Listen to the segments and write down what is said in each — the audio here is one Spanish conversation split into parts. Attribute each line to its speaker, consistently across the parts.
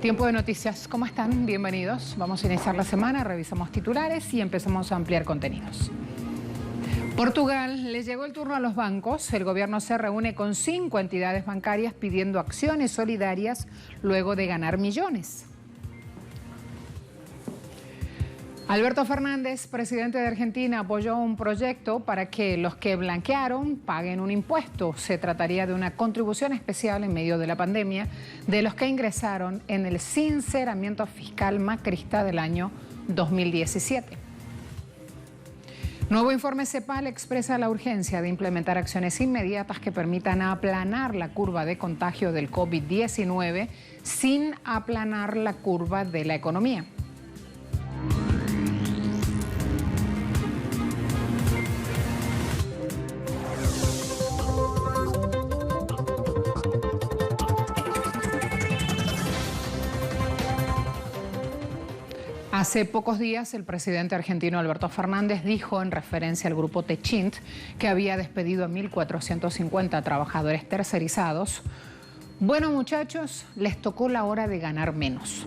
Speaker 1: Tiempo de noticias, ¿cómo están? Bienvenidos. Vamos a iniciar la semana, revisamos titulares y empezamos a ampliar contenidos. Portugal, le llegó el turno a los bancos. El gobierno se reúne con 5 entidades bancarias pidiendo acciones solidarias luego de ganar millones. Alberto Fernández, presidente de Argentina, apoyó un proyecto para que los que blanquearon paguen un impuesto. Se trataría de una contribución especial en medio de la pandemia de los que ingresaron en el sinceramiento fiscal macrista del año 2017. Nuevo informe CEPAL expresa la urgencia de implementar acciones inmediatas que permitan aplanar la curva de contagio del COVID-19 sin aplanar la curva de la economía. Hace pocos días, el presidente argentino Alberto Fernández dijo, en referencia al grupo Techint, que había despedido a 1.450 trabajadores tercerizados. Bueno, muchachos, les tocó la hora de ganar menos.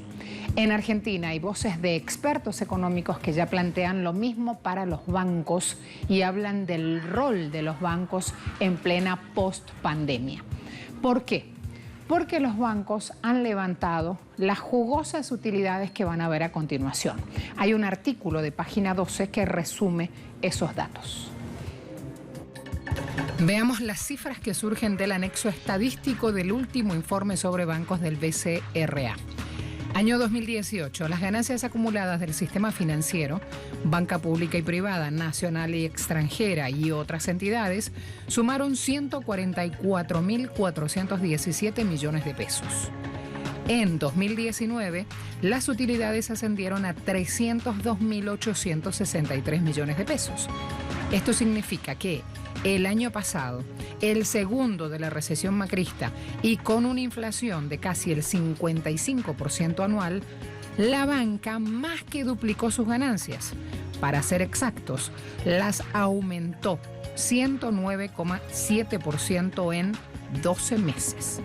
Speaker 1: En Argentina hay voces de expertos económicos que ya plantean lo mismo para los bancos y hablan del rol de los bancos en plena post-pandemia. ¿Por qué? Porque los bancos han levantado las jugosas utilidades que van a ver a continuación. Hay un artículo de página 12 que resume esos datos. Veamos las cifras que surgen del anexo estadístico del último informe sobre bancos del BCRA. Año 2018, las ganancias acumuladas del sistema financiero, banca pública y privada, nacional y extranjera y otras entidades, sumaron 144.417 millones de pesos. En 2019, las utilidades ascendieron a 302.863 millones de pesos. Esto significa que el año pasado, el segundo de la recesión macrista y con una inflación de casi el 55% anual, la banca más que duplicó sus ganancias. Para ser exactos, las aumentó 109,7% en 12 meses.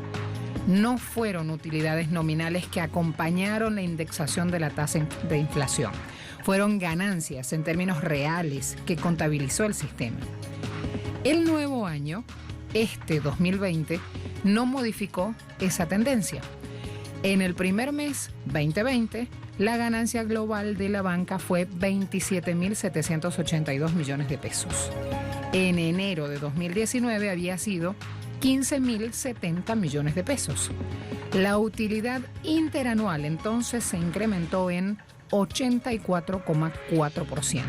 Speaker 1: No fueron utilidades nominales que acompañaron la indexación de la tasa de inflación. Fueron ganancias en términos reales que contabilizó el sistema. El nuevo año, este 2020, no modificó esa tendencia. En el primer mes, 2020, la ganancia global de la banca fue 27.782 millones de pesos. En enero de 2019 había sido 15.070 millones de pesos. La utilidad interanual entonces se incrementó en 84,4%.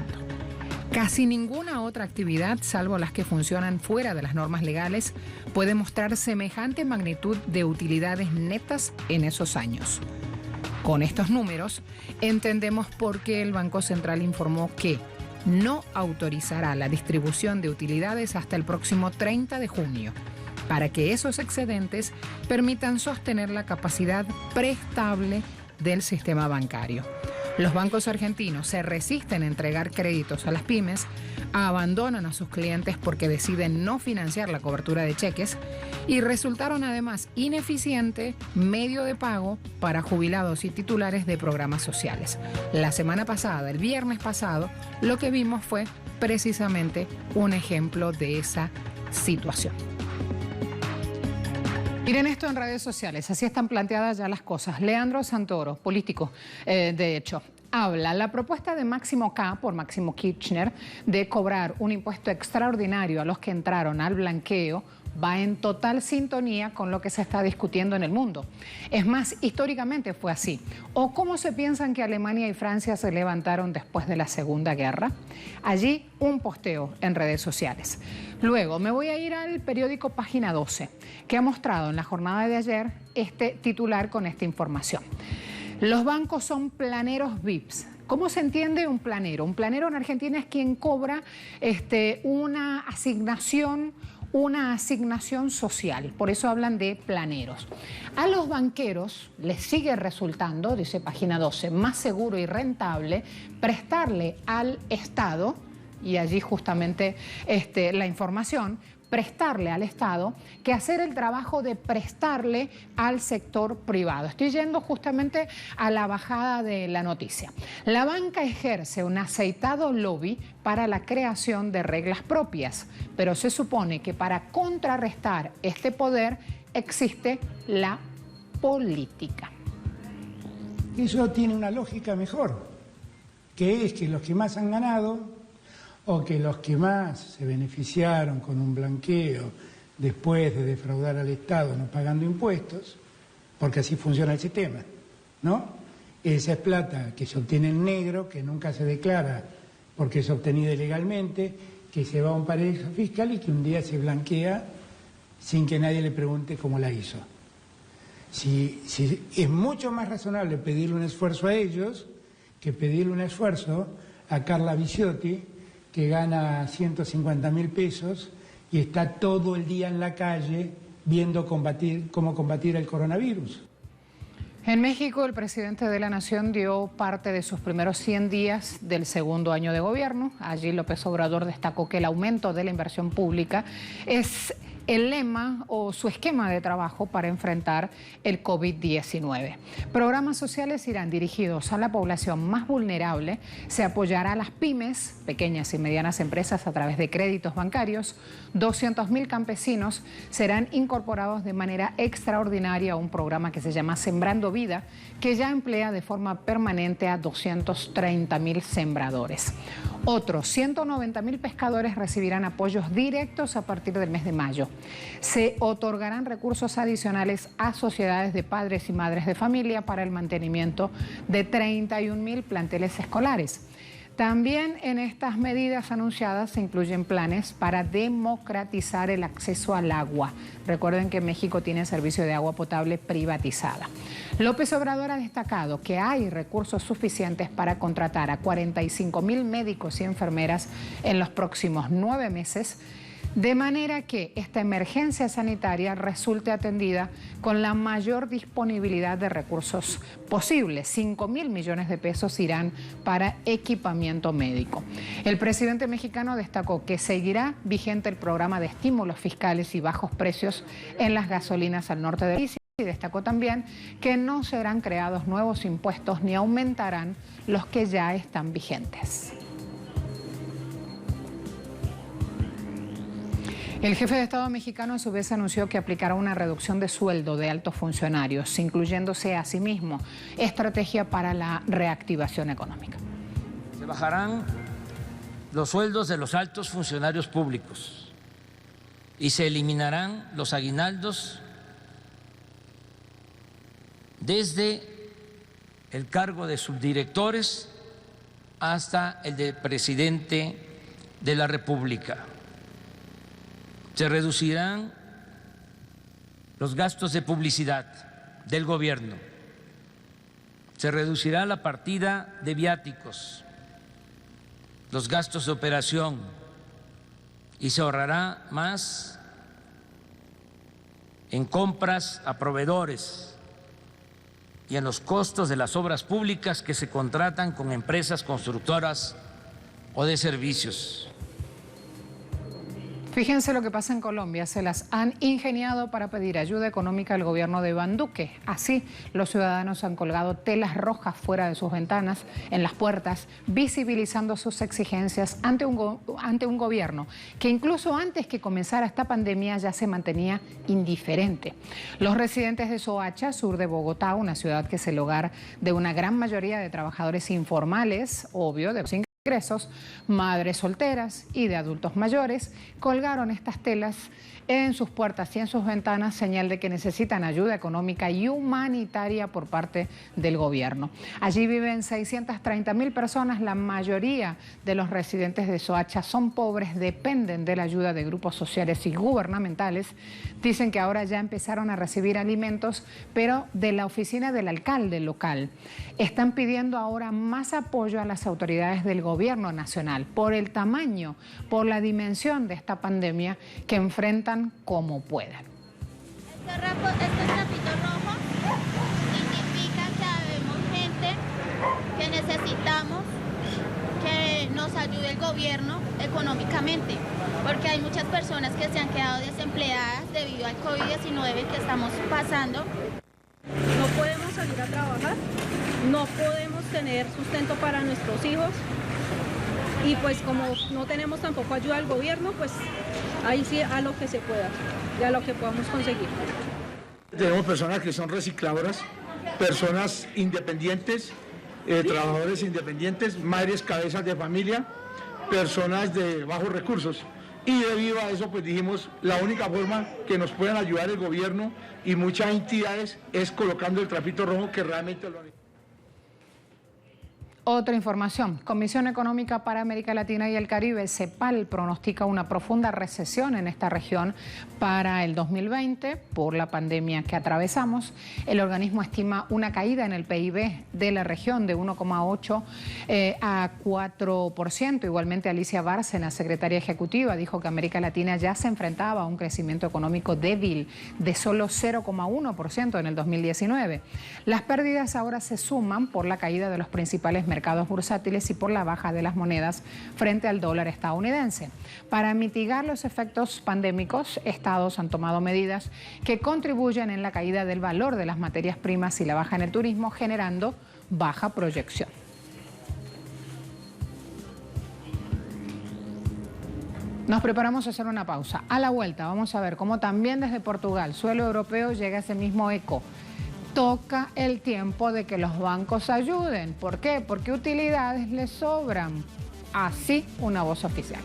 Speaker 1: Casi ninguna otra actividad, salvo las que funcionan fuera de las normas legales, puede mostrar semejante magnitud de utilidades netas en esos años. Con estos números, entendemos por qué el Banco Central informó que no autorizará la distribución de utilidades hasta el próximo 30 de junio, para que esos excedentes permitan sostener la capacidad prestable del sistema bancario. Los bancos argentinos se resisten a entregar créditos a las pymes, abandonan a sus clientes porque deciden no financiar la cobertura de cheques y resultaron además ineficiente medio de pago para jubilados y titulares de programas sociales. La semana pasada, el viernes pasado, lo que vimos fue precisamente un ejemplo de esa situación. Miren esto en redes sociales, así están planteadas ya las cosas. Leandro Santoro, político, de hecho, habla la propuesta de Máximo K, por Máximo Kirchner, de cobrar un impuesto extraordinario a los que entraron al blanqueo, va en total sintonía con lo que se está discutiendo en el mundo. Es más, históricamente fue así. ¿O cómo se piensan que Alemania y Francia se levantaron después de la Segunda Guerra? Allí un posteo en redes sociales. Luego me voy a ir al periódico Página 12, que ha mostrado en la jornada de ayer este titular con esta información. Los bancos son planeros VIPs. ¿Cómo se entiende un planero? Un planero en Argentina es quien cobra una asignación social, por eso hablan de planeros. A los banqueros les sigue resultando, dice Página 12, más seguro y rentable prestarle al Estado, y allí justamente la información, prestarle al Estado que hacer el trabajo de prestarle al sector privado. Estoy yendo justamente a la bajada de la noticia. La banca ejerce un aceitado lobby para la creación de reglas propias, pero se supone que para contrarrestar este poder existe la política.
Speaker 2: Eso tiene una lógica mejor, que es que los que más han ganado o que los que más se beneficiaron con un blanqueo después de defraudar al Estado no pagando impuestos, porque así funciona el sistema, ¿no? Esa es plata que se obtiene en negro, que nunca se declara porque es obtenida ilegalmente, que se va a un paraíso fiscal y que un día se blanquea sin que nadie le pregunte cómo la hizo. Si es mucho más razonable pedirle un esfuerzo a ellos que pedirle un esfuerzo a Carla Bisiotti, que gana 150.000 pesos y está todo el día en la calle viendo cómo combatir el coronavirus.
Speaker 1: En México, el presidente de la Nación dio parte de sus primeros 100 días del segundo año de gobierno. Allí López Obrador destacó que el aumento de la inversión pública es el lema o su esquema de trabajo para enfrentar el COVID-19. Programas sociales irán dirigidos a la población más vulnerable, se apoyará a las pymes, pequeñas y medianas empresas a través de créditos bancarios, 200.000 campesinos serán incorporados de manera extraordinaria a un programa que se llama Sembrando Vida, que ya emplea de forma permanente a 230.000 sembradores. Otros 190.000 pescadores recibirán apoyos directos a partir del mes de mayo. Se otorgarán recursos adicionales a sociedades de padres y madres de familia para el mantenimiento de 31.000 planteles escolares. También en estas medidas anunciadas se incluyen planes para democratizar el acceso al agua. Recuerden que México tiene servicio de agua potable privatizada. López Obrador ha destacado que hay recursos suficientes para contratar a 45.000 médicos y enfermeras en los próximos 9 meses, de manera que esta emergencia sanitaria resulte atendida con la mayor disponibilidad de recursos posibles. 5.000 millones de pesos irán para equipamiento médico. El presidente mexicano destacó que seguirá vigente el programa de estímulos fiscales y bajos precios en las gasolinas al norte del país. Y destacó también que no serán creados nuevos impuestos ni aumentarán los que ya están vigentes. El jefe de Estado mexicano a su vez anunció que aplicará una reducción de sueldo de altos funcionarios, incluyéndose a sí mismo estrategia para la reactivación económica.
Speaker 3: Se bajarán los sueldos de los altos funcionarios públicos y se eliminarán los aguinaldos desde el cargo de subdirectores hasta el de presidente de la República. Se reducirán los gastos de publicidad del gobierno, se reducirá la partida de viáticos, los gastos de operación y se ahorrará más en compras a proveedores y en los costos de las obras públicas que se contratan con empresas constructoras o de servicios.
Speaker 1: Fíjense lo que pasa en Colombia, se las han ingeniado para pedir ayuda económica al gobierno de Iván Duque. Así, los ciudadanos han colgado telas rojas fuera de sus ventanas, en las puertas, visibilizando sus exigencias ante un gobierno que incluso antes que comenzara esta pandemia ya se mantenía indiferente. Los residentes de Soacha, sur de Bogotá, una ciudad que es el hogar de una gran mayoría de trabajadores informales, obvio, de ingresos, madres solteras y de adultos mayores, colgaron estas telas en sus puertas y en sus ventanas, señal de que necesitan ayuda económica y humanitaria por parte del gobierno. Allí viven 630.000 personas, la mayoría de los residentes de Soacha son pobres, dependen de la ayuda de grupos sociales y gubernamentales. Dicen que ahora ya empezaron a recibir alimentos, pero de la oficina del alcalde local. Están pidiendo ahora más apoyo a las autoridades del gobierno nacional por el tamaño, por la dimensión de esta pandemia que enfrentan como puedan.
Speaker 4: Este trapito rojo significa que habemos gente que necesitamos que nos ayude el gobierno económicamente, porque hay muchas personas que se han quedado desempleadas debido al COVID-19 que estamos pasando.
Speaker 5: No podemos salir a trabajar, no podemos tener sustento para nuestros hijos y pues como no tenemos tampoco ayuda del gobierno, pues ahí sí a lo que se pueda y a lo que podamos conseguir.
Speaker 6: Tenemos personas que son recicladoras, personas independientes, trabajadores independientes, madres cabezas de familia, personas de bajos recursos. Y debido a eso, pues dijimos, la única forma que nos puedan ayudar el gobierno y muchas entidades es colocando el trapito rojo que realmente lo han.
Speaker 1: Otra información, Comisión Económica para América Latina y el Caribe, CEPAL, pronostica una profunda recesión en esta región para el 2020 por la pandemia que atravesamos. El organismo estima una caída en el PIB de la región de 1,8 a 4%. Igualmente, Alicia Bárcena, secretaria ejecutiva, dijo que América Latina ya se enfrentaba a un crecimiento económico débil de solo 0,1% en el 2019. Las pérdidas ahora se suman por la caída de los principales mercados bursátiles y por la baja de las monedas frente al dólar estadounidense. Para mitigar los efectos pandémicos, estados han tomado medidas que contribuyen en la caída del valor de las materias primas y la baja en el turismo, generando baja proyección. Nos preparamos a hacer una pausa. A la vuelta vamos a ver cómo también desde Portugal, suelo europeo, llega ese mismo eco. Toca el tiempo de que los bancos ayuden. ¿Por qué? Porque utilidades les sobran. Así una voz oficial.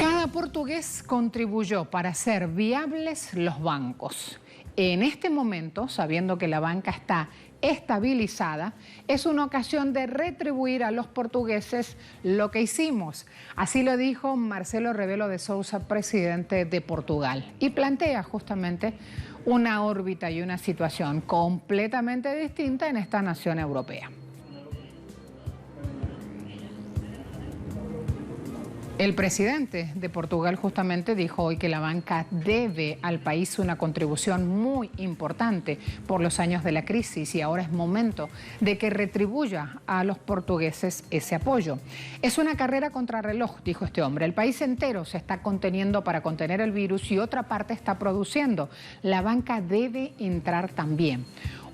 Speaker 1: Cada portugués contribuyó para hacer viables los bancos. En este momento, sabiendo que la banca está estabilizada, es una ocasión de retribuir a los portugueses lo que hicimos. Así lo dijo Marcelo Rebelo de Sousa, presidente de Portugal, y plantea justamente una órbita y una situación completamente distinta en esta nación europea. El presidente de Portugal justamente dijo hoy que la banca debe al país una contribución muy importante por los años de la crisis y ahora es momento de que retribuya a los portugueses ese apoyo. Es una carrera contrarreloj, dijo este hombre. El país entero se está conteniendo para contener el virus y otra parte está produciendo. La banca debe entrar también.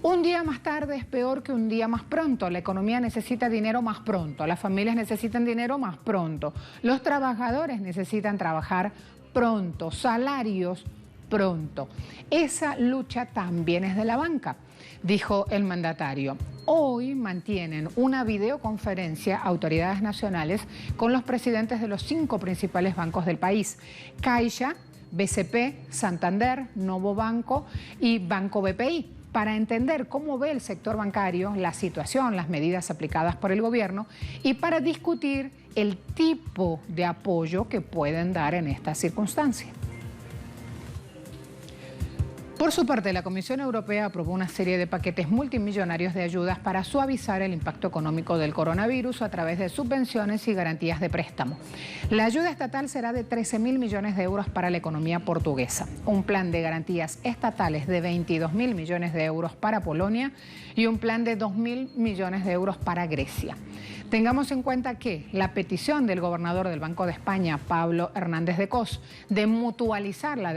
Speaker 1: Un día más tarde es peor que un día más pronto. La economía necesita dinero más pronto, las familias necesitan dinero más pronto, los trabajadores necesitan trabajar pronto, salarios pronto. Esa lucha también es de la banca, dijo el mandatario. Hoy mantienen una videoconferencia autoridades nacionales con los presidentes de los 5 principales bancos del país: Caixa, BCP, Santander, Novo Banco y Banco BPI, para entender cómo ve el sector bancario, la situación, las medidas aplicadas por el gobierno y para discutir el tipo de apoyo que pueden dar en esta circunstancia. Por su parte, la Comisión Europea aprobó una serie de paquetes multimillonarios de ayudas para suavizar el impacto económico del coronavirus a través de subvenciones y garantías de préstamo. La ayuda estatal será de 13.000 millones de euros para la economía portuguesa, un plan de garantías estatales de 22.000 millones de euros para Polonia y un plan de 2.000 millones de euros para Grecia. Tengamos en cuenta que la petición del gobernador del Banco de España, Pablo Hernández de Cos, de mutualizar la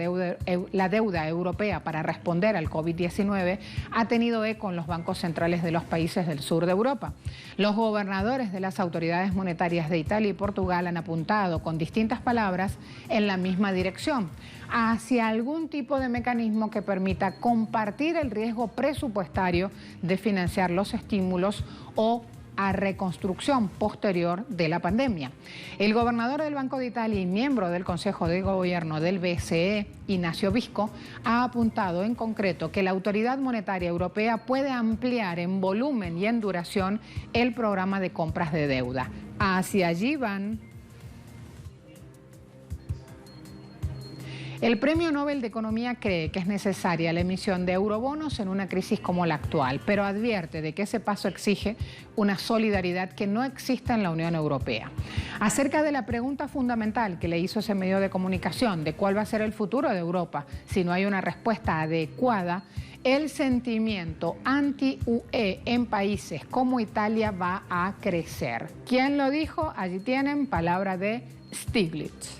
Speaker 1: deuda europea para responder al COVID-19 ha tenido eco en los bancos centrales de los países del sur de Europa. Los gobernadores de las autoridades monetarias de Italia y Portugal han apuntado con distintas palabras en la misma dirección, hacia algún tipo de mecanismo que permita compartir el riesgo presupuestario de financiar los estímulos o a reconstrucción posterior de la pandemia. El gobernador del Banco de Italia y miembro del Consejo de Gobierno del BCE, Ignacio Visco, ha apuntado en concreto que la Autoridad Monetaria Europea puede ampliar en volumen y en duración el programa de compras de deuda. Hacia allí van. El Premio Nobel de Economía cree que es necesaria la emisión de eurobonos en una crisis como la actual, pero advierte de que ese paso exige una solidaridad que no existe en la Unión Europea. Acerca de la pregunta fundamental que le hizo ese medio de comunicación de cuál va a ser el futuro de Europa si no hay una respuesta adecuada, el sentimiento anti-UE en países como Italia va a crecer. ¿Quién lo dijo? Allí tienen palabra de Stiglitz.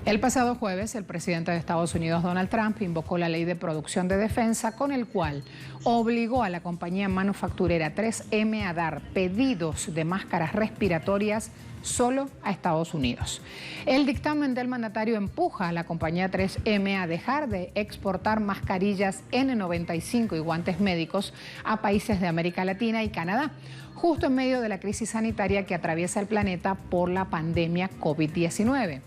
Speaker 1: El pasado jueves, el presidente de Estados Unidos, Donald Trump, invocó la ley de producción de defensa con el cual obligó a la compañía manufacturera 3M a dar pedidos de máscaras respiratorias solo a Estados Unidos. El dictamen del mandatario empuja a la compañía 3M a dejar de exportar mascarillas N95 y guantes médicos a países de América Latina y Canadá, justo en medio de la crisis sanitaria que atraviesa el planeta por la pandemia COVID-19.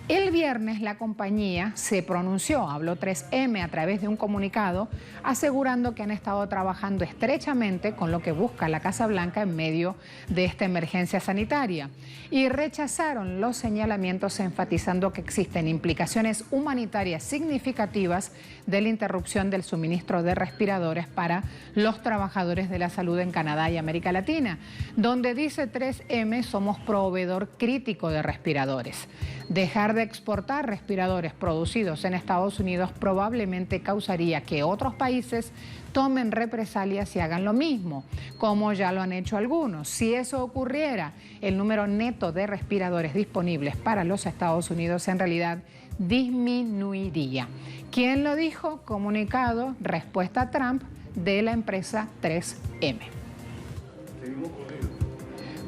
Speaker 1: El viernes la compañía se pronunció, habló 3M a través de un comunicado, asegurando que han estado trabajando estrechamente con lo que busca la Casa Blanca en medio de esta emergencia sanitaria y rechazaron los señalamientos enfatizando que existen implicaciones humanitarias significativas de la interrupción del suministro de respiradores para los trabajadores de la salud en Canadá y América Latina, donde dice 3M somos proveedor crítico de respiradores. Dejar de exportar respiradores producidos en Estados Unidos probablemente causaría que otros países tomen represalias y hagan lo mismo, como ya lo han hecho algunos. Si eso ocurriera, el número neto de respiradores disponibles para los Estados Unidos en realidad disminuiría. ¿Quién lo dijo? Comunicado, respuesta a Trump de la empresa 3M.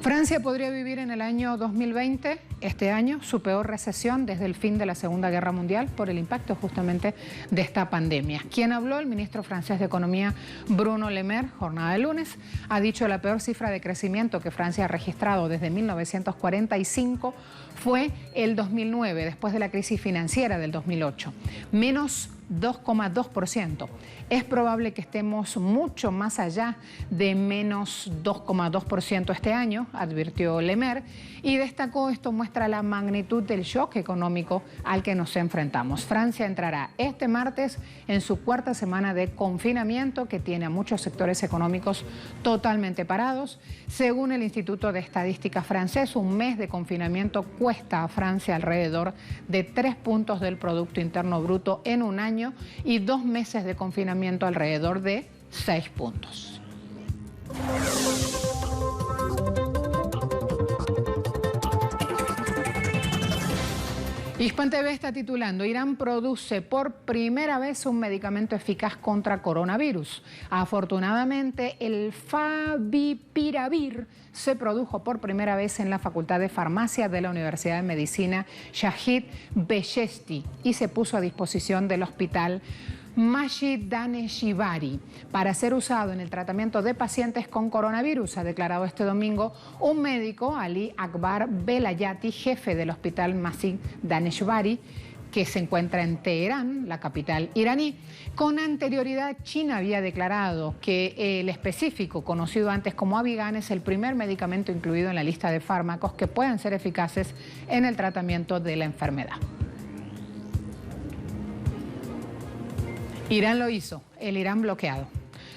Speaker 1: Francia podría vivir en el año 2020, este año, su peor recesión desde el fin de la Segunda Guerra Mundial por el impacto justamente de esta pandemia. ¿Quién habló? El ministro francés de Economía, Bruno Le Maire, jornada de lunes, ha dicho la peor cifra de crecimiento que Francia ha registrado desde 1945 fue el 2009, después de la crisis financiera del 2008, menos 2,2%. Es probable que estemos mucho más allá de menos 2,2% este año, advirtió Le Maire, y destacó esto muestra la magnitud del shock económico al que nos enfrentamos. Francia entrará este martes en su cuarta semana de confinamiento que tiene a muchos sectores económicos totalmente parados. Según el Instituto de Estadística francés, un mes de confinamiento cuesta a Francia alrededor de 3 puntos del Producto Interno Bruto en un año y 2 meses de confinamiento alrededor de 6 puntos. Hispan TV está titulando: Irán produce por primera vez un medicamento eficaz contra coronavirus. Afortunadamente, el Favipiravir se produjo por primera vez en la Facultad de Farmacia de la Universidad de Medicina Shahid Beheshti y se puso a disposición del hospital Majid Daneshvari para ser usado en el tratamiento de pacientes con coronavirus, ha declarado este domingo un médico, Ali Akbar Belayati, jefe del hospital Majid Daneshvari, que se encuentra en Teherán, la capital iraní. Con anterioridad, China había declarado que el específico, conocido antes como Avigan, es el primer medicamento incluido en la lista de fármacos que puedan ser eficaces en el tratamiento de la enfermedad. Irán lo hizo, el Irán bloqueado.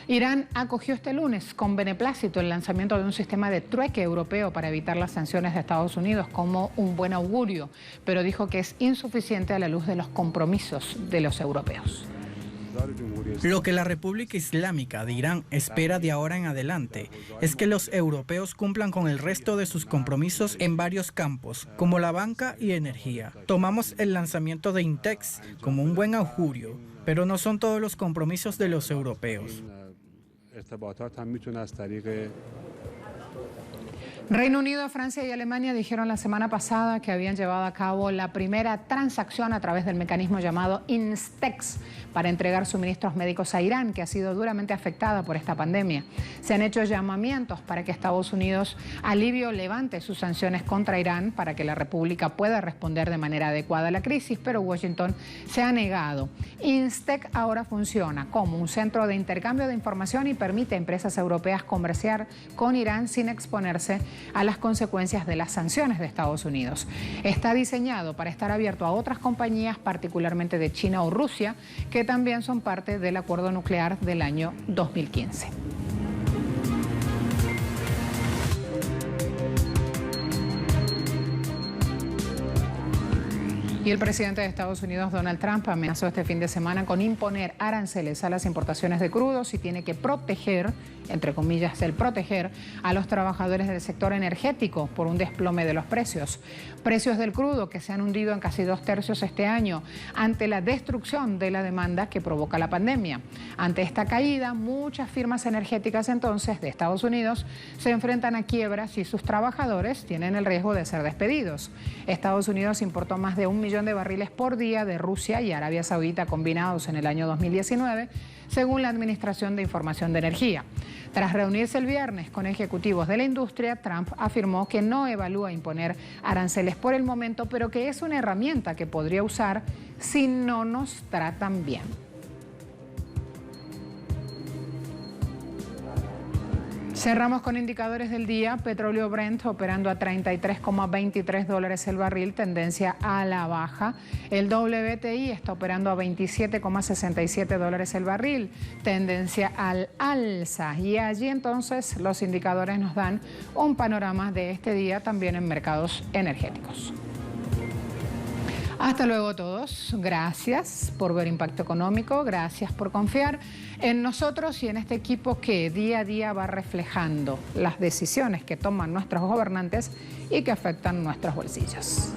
Speaker 1: Irán acogió este lunes con beneplácito el lanzamiento de un sistema de trueque europeo para evitar las sanciones de Estados Unidos como un buen augurio, pero dijo que es insuficiente a la luz de los compromisos de los europeos.
Speaker 7: Lo que la República Islámica de Irán espera de ahora en adelante es que los europeos cumplan con el resto de sus compromisos en varios campos, como la banca y energía. Tomamos el lanzamiento de Intex como un buen augurio, pero no son todos los compromisos de los europeos.
Speaker 1: Reino Unido, Francia y Alemania dijeron la semana pasada que habían llevado a cabo la primera transacción a través del mecanismo llamado Instex para entregar suministros médicos a Irán, que ha sido duramente afectada por esta pandemia. Se han hecho llamamientos para que Estados Unidos alivie o levante sus sanciones contra Irán para que la República pueda responder de manera adecuada a la crisis, pero Washington se ha negado. INSTEC ahora funciona como un centro de intercambio de información y permite a empresas europeas comerciar con Irán sin exponerse a las consecuencias de las sanciones de Estados Unidos. Está diseñado para estar abierto a otras compañías, particularmente de China o Rusia, que también son parte del acuerdo nuclear del año 2015. Y el presidente de Estados Unidos, Donald Trump, amenazó este fin de semana con imponer aranceles a las importaciones de crudos y tiene que proteger, entre comillas, el proteger a los trabajadores del sector energético por un desplome de los precios. Precios del crudo que se han hundido en casi 2/3 este año ante la destrucción de la demanda que provoca la pandemia. Ante esta caída, muchas firmas energéticas entonces de Estados Unidos se enfrentan a quiebras y sus trabajadores tienen el riesgo de ser despedidos. Estados Unidos importó más de 1 millón de barriles por día de Rusia y Arabia Saudita combinados en el año 2019, según la Administración de Información de Energía. Tras reunirse el viernes con ejecutivos de la industria, Trump afirmó que no evalúa imponer aranceles por el momento, pero que es una herramienta que podría usar si no nos tratan bien. Cerramos con indicadores del día. Petróleo Brent operando a $33,23 el barril, tendencia a la baja. El WTI está operando a $27,67 el barril, tendencia al alza. Y allí entonces los indicadores nos dan un panorama de este día también en mercados energéticos. Hasta luego todos, gracias por ver Impacto Económico, gracias por confiar en nosotros y en este equipo que día a día va reflejando las decisiones que toman nuestros gobernantes y que afectan nuestros bolsillos.